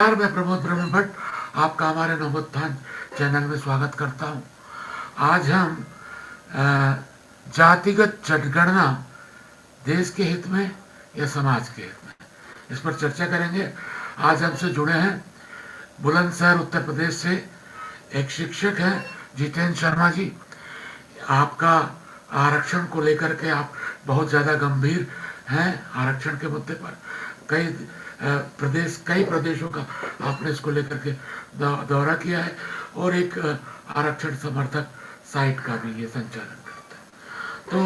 नमस्कार, मैं प्रमोद ब्रह्म भट्ट आपका हमारे नवोत्थान चैनल में स्वागत करता हूं। आज हम जातिगत जनगणना देश के हित में या समाज के हित में, इस पर चर्चा करेंगे। आज हमसे जुड़े हैं बुलंदशहर उत्तर प्रदेश से एक शिक्षक हैं जितेंद्र शर्मा जी। आपका आरक्षण को लेकर के आप बहुत ज़्यादा गंभीर हैं। आरक्षण के मुद्दे पर कई प्रदेशों का आपने इसको लेकर के दौरा किया है और एक आरक्षण समर्थक साइट का भी ये संचालन करता है। तो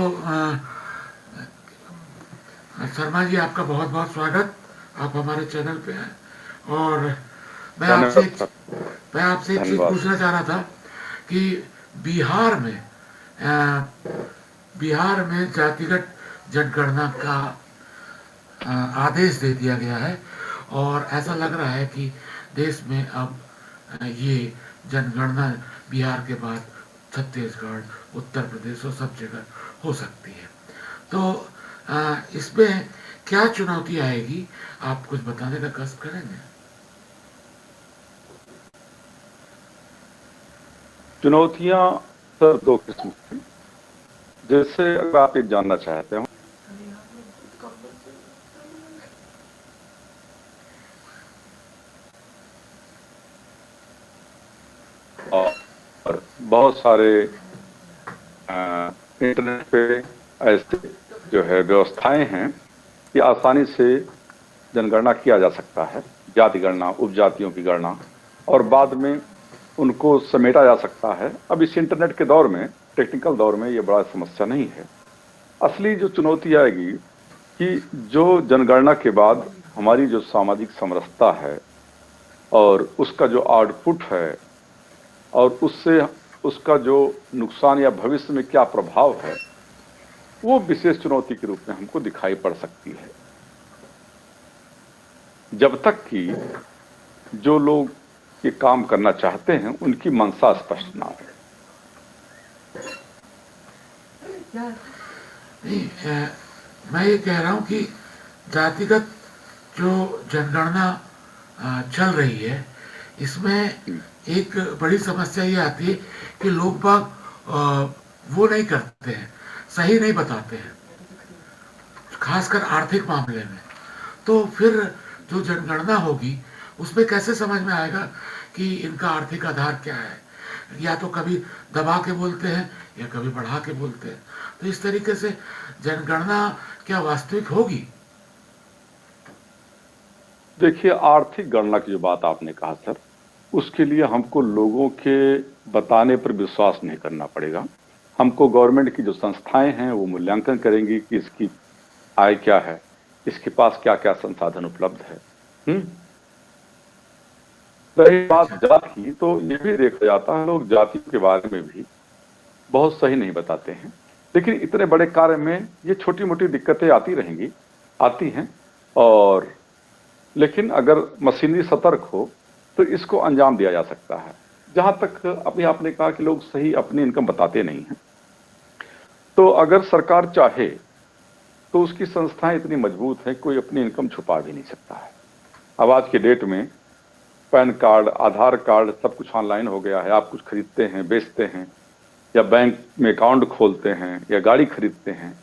शर्मा जी, आपका बहुत बहुत स्वागत। आप हमारे चैनल पे हैं और मैं आपसे एक चीज पूछना चाह रहा था कि बिहार में जातिगत जनगणना का आदेश दे दिया गया है और ऐसा लग रहा है कि देश में अब ये जनगणना बिहार के बाद छत्तीसगढ़, उत्तर प्रदेश और सब जगह हो सकती है। तो इसमें क्या चुनौती आएगी, आप कुछ बताने का कष्ट करेंगे? चुनौतियां सर दो किस्म की, जैसे अगर आप ये जानना चाहते हो और बहुत सारे इंटरनेट पे ऐसे जो है व्यवस्थाएं हैं कि आसानी से जनगणना किया जा सकता है, जाति गणना, उपजातियों की गणना, और बाद में उनको समेटा जा सकता है। अब इस इंटरनेट के दौर में, टेक्निकल दौर में, ये बड़ा समस्या नहीं है। असली जो चुनौती आएगी कि जो जनगणना के बाद हमारी जो सामाजिक समरसता है और उसका जो आउटपुट है और उससे उसका जो नुकसान या भविष्य में क्या प्रभाव है, वो विशेष चुनौती के रूप में हमको दिखाई पड़ सकती है, जब तक कि जो लोग ये काम करना चाहते हैं उनकी मंशा स्पष्ट ना हो। मैं ये कह रहा हूं कि जातिगत जो जनगणना चल रही है, इसमें एक बड़ी समस्या ये आती है कि लोग बाग वो नहीं करते हैं, सही नहीं बताते हैं, खासकर आर्थिक मामले में। तो फिर जो जनगणना होगी उसमें कैसे समझ में आएगा कि इनका आर्थिक आधार क्या है? या तो कभी दबा के बोलते हैं या कभी बढ़ा के बोलते हैं। तो इस तरीके से जनगणना क्या वास्तविक होगी? देखिए, आर्थिक गणना की जो बात आपने कहा सर, उसके लिए हमको लोगों के बताने पर विश्वास नहीं करना पड़ेगा। हमको गवर्नमेंट की जो संस्थाएं हैं वो मूल्यांकन करेंगी कि इसकी आय क्या है, इसके पास क्या क्या संसाधन उपलब्ध है। रही बात जाति की, तो ये भी देखा जाता है लोग जाति के बारे में भी बहुत सही नहीं बताते हैं। लेकिन इतने बड़े कार्य में ये छोटी मोटी दिक्कतें आती हैं, और लेकिन अगर मशीनरी सतर्क हो तो इसको अंजाम दिया जा सकता है। जहां तक अभी आपने कहा कि लोग सही अपनी इनकम बताते नहीं हैं, तो अगर सरकार चाहे तो उसकी संस्थाएं इतनी मजबूत हैं, कोई अपनी इनकम छुपा भी नहीं सकता है। अब आज के डेट में पैन कार्ड, आधार कार्ड, सब कुछ ऑनलाइन हो गया है। आप कुछ खरीदते हैं, बेचते हैं, या बैंक में अकाउंट खोलते हैं, या गाड़ी खरीदते हैं,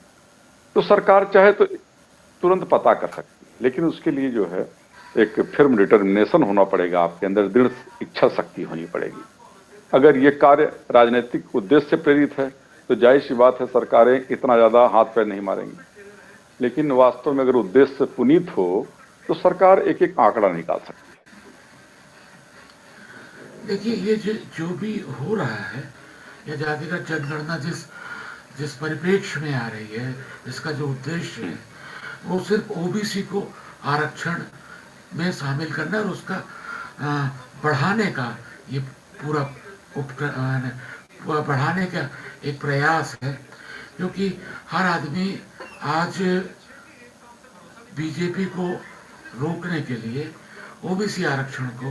तो सरकार चाहे तो तुरंत पता कर सकती है। लेकिन उसके लिए जो है एक फिर्म डिटर्मिनेशन होना पड़ेगा, आपके अंदर दृढ़ इच्छा शक्ति होनी पड़ेगी। अगर ये कार्य राजनीतिक उद्देश्य से प्रेरित है तो जाहिर सी बात है सरकारें इतना ज्यादा हाथ पैर नहीं मारेंगी। लेकिन वास्तव में अगर उद्देश्य से पुनीत हो तो सरकार एक एक आंकड़ा निकाल सकती है। देखिए, ये जो भी हो रहा है, या जातिगत जनगणना जिस परिप्रेक्ष्य में आ रही है, इसका जो उद्देश्य है वो सिर्फ ओबीसी को आरक्षण में शामिल करना और उसका बढ़ाने का ये पूरा बढ़ाने का एक प्रयास है। क्योंकि हर आदमी आज बीजेपी को रोकने के लिए ओबीसी आरक्षण को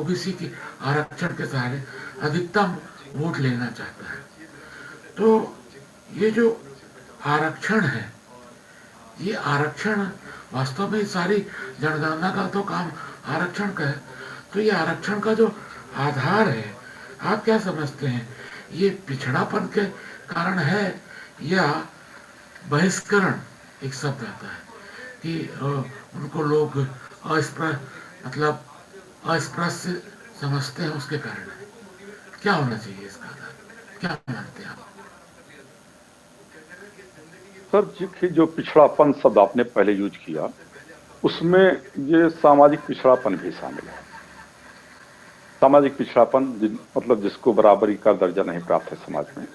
ओबीसी के आरक्षण के सहारे अधिकतम वोट लेना चाहता है। तो ये जो आरक्षण है, ये आरक्षण वास्तव में सारी जनगणना का तो काम आरक्षण का है, तो ये आरक्षण का जो आधार है, आप क्या समझते हैं, ये पिछड़ापन के कारण है या बहिष्करण, एक शब्द आता है कि उनको लोग मतलब अस्पृश्य समझते हैं, उसके कारण है? क्या होना चाहिए इसका आधार, क्या मानते हैं आप? सर जी, जो पिछड़ापन शब्द आपने पहले यूज किया, उसमें ये सामाजिक पिछड़ापन भी शामिल है। सामाजिक पिछड़ापन मतलब जिसको बराबरी का दर्जा नहीं प्राप्त है समाज में।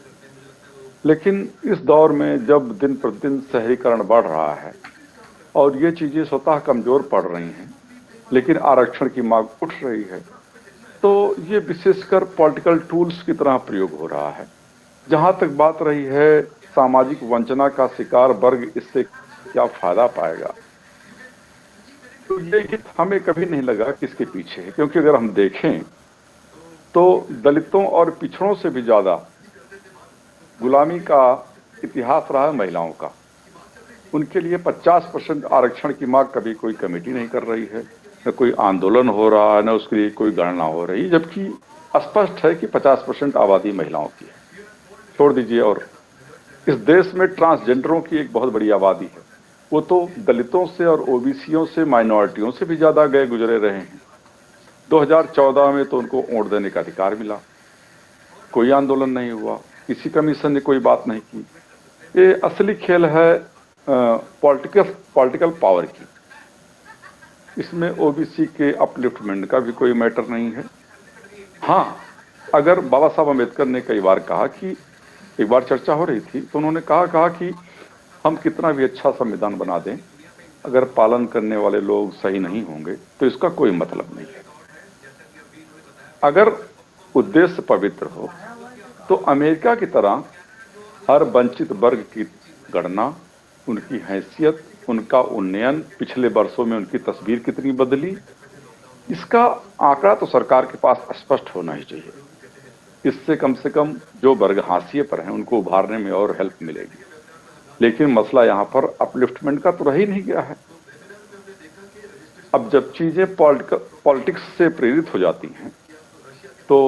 लेकिन इस दौर में जब दिन प्रतिदिन शहरीकरण बढ़ रहा है और ये चीजें स्वतः कमजोर पड़ रही हैं, लेकिन आरक्षण की मांग उठ रही है, तो ये विशेषकर पॉलिटिकल टूल्स की तरह प्रयोग हो रहा है। जहां तक बात रही है सामाजिक वंचना का शिकार वर्ग इससे क्या फायदा पाएगा, तो ये हित हमें कभी नहीं लगा किसके पीछे है। क्योंकि अगर हम देखें तो दलितों और पिछड़ों से भी ज्यादा गुलामी का इतिहास रहा है महिलाओं का। उनके लिए 50% आरक्षण की मांग कभी कोई कमेटी नहीं कर रही है, न कोई आंदोलन हो रहा है, न उसके लिए कोई गणना हो रही, जबकि स्पष्ट है कि 50% आबादी महिलाओं की है। छोड़ दीजिए, और इस देश में ट्रांसजेंडरों की एक बहुत बड़ी आबादी है। वो तो दलितों से और ओबीसीयों से, माइनॉरिटियों से भी ज्यादा गए गुजरे रहे हैं। 2014 में तो उनको वोट देने का अधिकार मिला, कोई आंदोलन नहीं हुआ, किसी कमीशन ने कोई बात नहीं की। ये असली खेल है पॉलिटिकल पावर की। इसमें ओबीसी के अपलिफ्टमेंट का भी कोई मैटर नहीं है। हाँ, अगर बाबा साहब अम्बेडकर ने कई बार कहा कि, एक बार चर्चा हो रही थी तो उन्होंने कहा कि हम कितना भी अच्छा संविधान बना दें, अगर पालन करने वाले लोग सही नहीं होंगे तो इसका कोई मतलब नहीं है। अगर उद्देश्य पवित्र हो तो अमेरिका की तरह हर वंचित वर्ग की गणना, उनकी हैसियत, उनका उन्नयन, पिछले वर्षों में उनकी तस्वीर कितनी बदली, इसका आंकड़ा तो सरकार के पास स्पष्ट होना ही चाहिए। इससे कम से कम जो वर्ग हाशिए पर हैं उनको उभारने में और हेल्प मिलेगी। लेकिन मसला यहाँ पर अपलिफ्टमेंट का तो रह ही नहीं गया है। अब जब चीजें पॉलिटिक्स से प्रेरित हो जाती हैं तो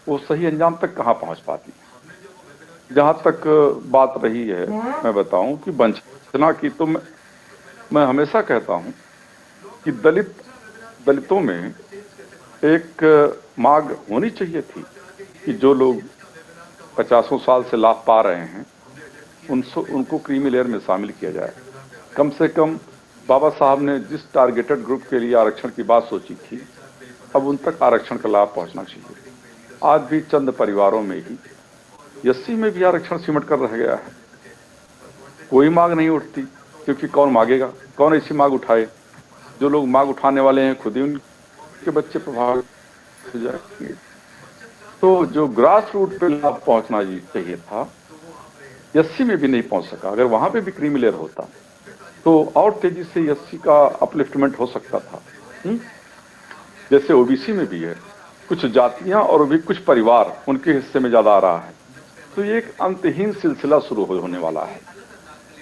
वो सही अंजाम तक कहाँ पहुंच पाती है। जहां तक बात रही है, मैं बताऊं कि वंचना की, तो मैं हमेशा कहता हूं कि दलितों में एक मांग होनी चाहिए थी कि जो लोग 50 साल से लाभ पा रहे हैं उनको क्रीमी लेयर में शामिल किया जाए। कम से कम बाबा साहब ने जिस टारगेटेड ग्रुप के लिए आरक्षण की बात सोची थी, अब उन तक आरक्षण का लाभ पहुंचना चाहिए। आज भी चंद परिवारों में ही, एससी में भी आरक्षण सिमट कर रह गया है। कोई मांग नहीं उठती, क्योंकि कौन मांगेगा, कौन ऐसी मांग उठाए। जो लोग मांग उठाने वाले हैं खुद ही उनके बच्चे प्रभावित हो जाएंगे। तो जो ग्रास रूट पे लाभ पहुंचना चाहिए था, एससी में भी नहीं पहुंच सका। अगर वहां पे भी क्रीमी लेयर होता तो और तेजी से एससी का अपलिफ्टमेंट हो सकता था। जैसे ओबीसी में भी है, कुछ जातियां और भी कुछ परिवार उनके हिस्से में ज्यादा आ रहा है। तो ये एक अंतहीन सिलसिला शुरू होने वाला है।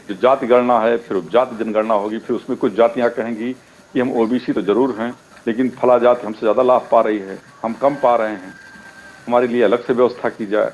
जो जाति गणना है, फिर उपजाति जनगणना होगी, फिर उसमें कुछ जातियां कहेंगी कि हम ओबीसी तो जरूर हैं, लेकिन फला जाति हमसे ज्यादा लाभ पा रही है, हम कम पा रहे हैं, हमारे लिए अलग से व्यवस्था की जाए।